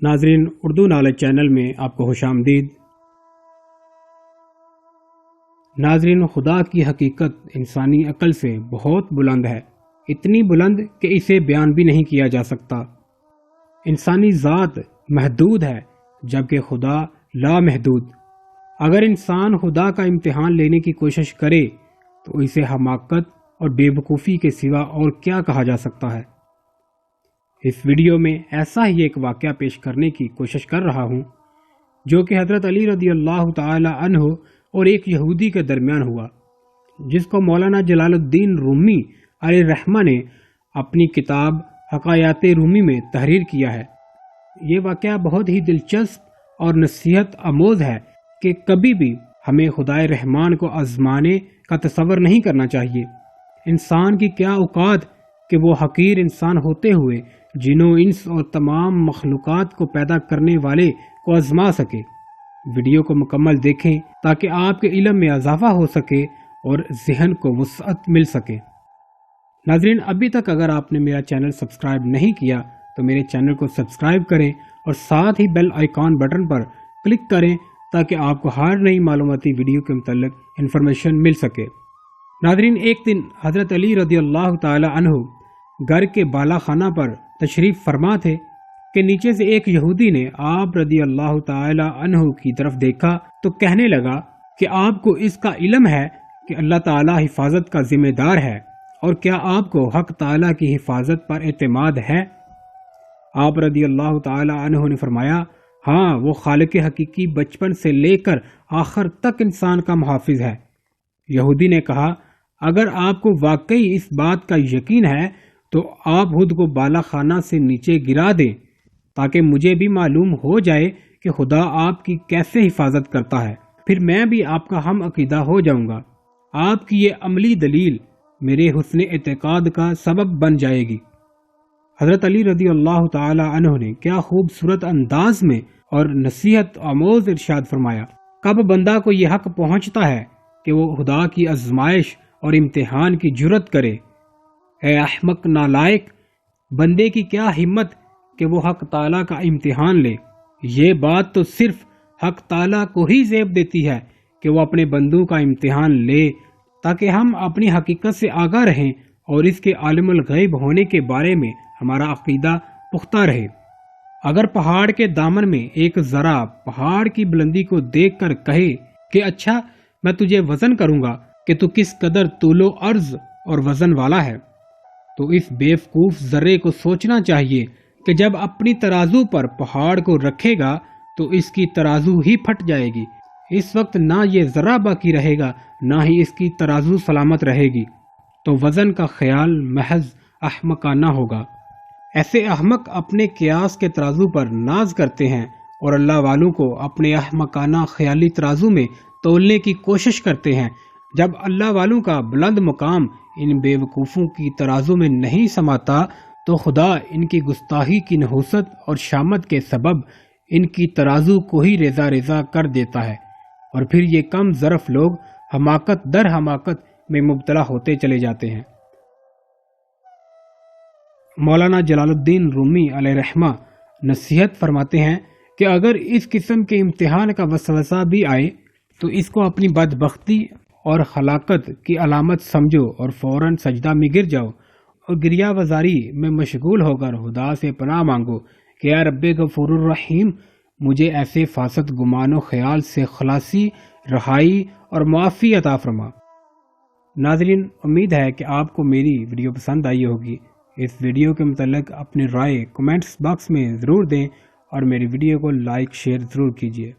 ناظرین، Urdu knowledge channel میں آپ کو خوش آمدید۔ ناظرین، خدا کی حقیقت انسانی عقل سے بہت بلند ہے، اتنی بلند کہ اسے بیان بھی نہیں کیا جا سکتا۔ انسانی ذات محدود ہے جبکہ خدا لامحدود۔ اگر انسان خدا کا امتحان لینے کی کوشش کرے تو اسے حماقت اور بے وقوفی کے سوا اور کیا کہا جا سکتا ہے۔ اس ویڈیو میں ایسا ہی ایک واقعہ پیش کرنے کی کوشش کر رہا ہوں جو کہ حضرت علی رضی اللہ تعالی عنہ اور ایک یہودی کے درمیان ہوا، جس کو مولانا جلال الدین رومی علیہ الرحمہ نے اپنی کتاب حکایات رومی میں تحریر کیا ہے۔ یہ واقعہ بہت ہی دلچسپ اور نصیحت آموز ہے کہ کبھی بھی ہمیں خدائے رحمان کو آزمانے کا تصور نہیں کرنا چاہیے۔ انسان کی کیا اوقات کہ وہ حقیر انسان ہوتے ہوئے جنوں انس اور تمام مخلوقات کو پیدا کرنے والے کو آزما سکے۔ ویڈیو کو مکمل دیکھیں تاکہ آپ کے علم میں اضافہ ہو سکے اور ذہن کو وسعت مل سکے۔ ناظرین، ابھی تک اگر آپ نے میرا چینل سبسکرائب نہیں کیا تو میرے چینل کو سبسکرائب کریں اور ساتھ ہی بیل آئیکن بٹن پر کلک کریں تاکہ آپ کو ہر نئی معلوماتی ویڈیو کے متعلق انفارمیشن مل سکے۔ ناظرین، ایک دن حضرت علی رضی اللہ تعالی عنہ گھر کے بالا خانہ پر تشریف فرما تھے کہ نیچے سے ایک یہودی نے آپ رضی اللہ تعالی عنہ کی طرف دیکھا تو کہنے لگا کہ آپ کو اس کا علم ہے کہ اللہ تعالی حفاظت کا ذمہ دار ہے، اور کیا آپ کو حق تعالی کی حفاظت پر اعتماد ہے؟ آپ رضی اللہ تعالی عنہ نے فرمایا، ہاں، وہ خالق حقیقی بچپن سے لے کر آخر تک انسان کا محافظ ہے۔ یہودی نے کہا، اگر آپ کو واقعی اس بات کا یقین ہے تو آپ خود کو بالا خانہ سے نیچے گرا دیں تاکہ مجھے بھی معلوم ہو جائے کہ خدا آپ کی کیسے حفاظت کرتا ہے، پھر میں بھی آپ کا ہم عقیدہ ہو جاؤں گا۔ آپ کی یہ عملی دلیل میرے حسن اعتقاد کا سبب بن جائے گی۔ حضرت علی رضی اللہ تعالی عنہ نے کیا خوبصورت انداز میں اور نصیحت آموز ارشاد فرمایا، کب بندہ کو یہ حق پہنچتا ہے کہ وہ خدا کی آزمائش اور امتحان کی جرت کرے۔ اے احمق نالائق، بندے کی کیا ہمت کہ وہ حق تعالیٰ کا امتحان لے۔ یہ بات تو صرف حق تعالیٰ کو ہی زیب دیتی ہے کہ وہ اپنے بندوں کا امتحان لے تاکہ ہم اپنی حقیقت سے آگاہ رہیں اور اس کے عالم الغیب ہونے کے بارے میں ہمارا عقیدہ پختہ رہے۔ اگر پہاڑ کے دامن میں ایک ذرہ پہاڑ کی بلندی کو دیکھ کر کہے کہ اچھا، میں تجھے وزن کروں گا کہ تو کس قدر طول و عرض اور وزن والا ہے، تو اس بیوقوف ذرے کو سوچنا چاہیے کہ جب اپنی ترازو پر پہاڑ کو رکھے گا تو اس کی ترازو ہی پھٹ جائے گی۔ اس وقت نہ یہ ذرہ باقی رہے گا، نہ ہی اس کی ترازو سلامت رہے گی، تو وزن کا خیال محض احمقانہ ہوگا۔ ایسے احمق اپنے قیاس کے ترازو پر ناز کرتے ہیں اور اللہ والوں کو اپنے احمقانہ خیالی ترازو میں تولنے کی کوشش کرتے ہیں۔ جب اللہ والوں کا بلند مقام ان بے وقوفوں کی ترازو میں نہیں سماتا تو خدا ان کی گستاخی کی نحوست اور شامت کے سبب ان کی ترازو کو ہی ریزہ ریزہ کر دیتا ہے، اور پھر یہ کم ظرف لوگ حماقت در حماقت میں مبتلا ہوتے چلے جاتے ہیں۔ مولانا جلال الدین رومی علیہ الرحمہ نصیحت فرماتے ہیں کہ اگر اس قسم کے امتحان کا وسوسہ بھی آئے تو اس کو اپنی بدبختی اور خلاقت کی علامت سمجھو اور فوراً سجدہ میں گر جاؤ اور گریہ وزاری میں مشغول ہو کر خدا سے پناہ مانگو کہ اے رب غفور الرحیم، مجھے ایسے فاسد گمان و خیال سے خلاصی، رہائی اور معافی عطا فرما۔ ناظرین، امید ہے کہ آپ کو میری ویڈیو پسند آئی ہوگی۔ اس ویڈیو کے متعلق اپنی رائے کمنٹس باکس میں ضرور دیں اور میری ویڈیو کو لائک شیئر ضرور کیجیے۔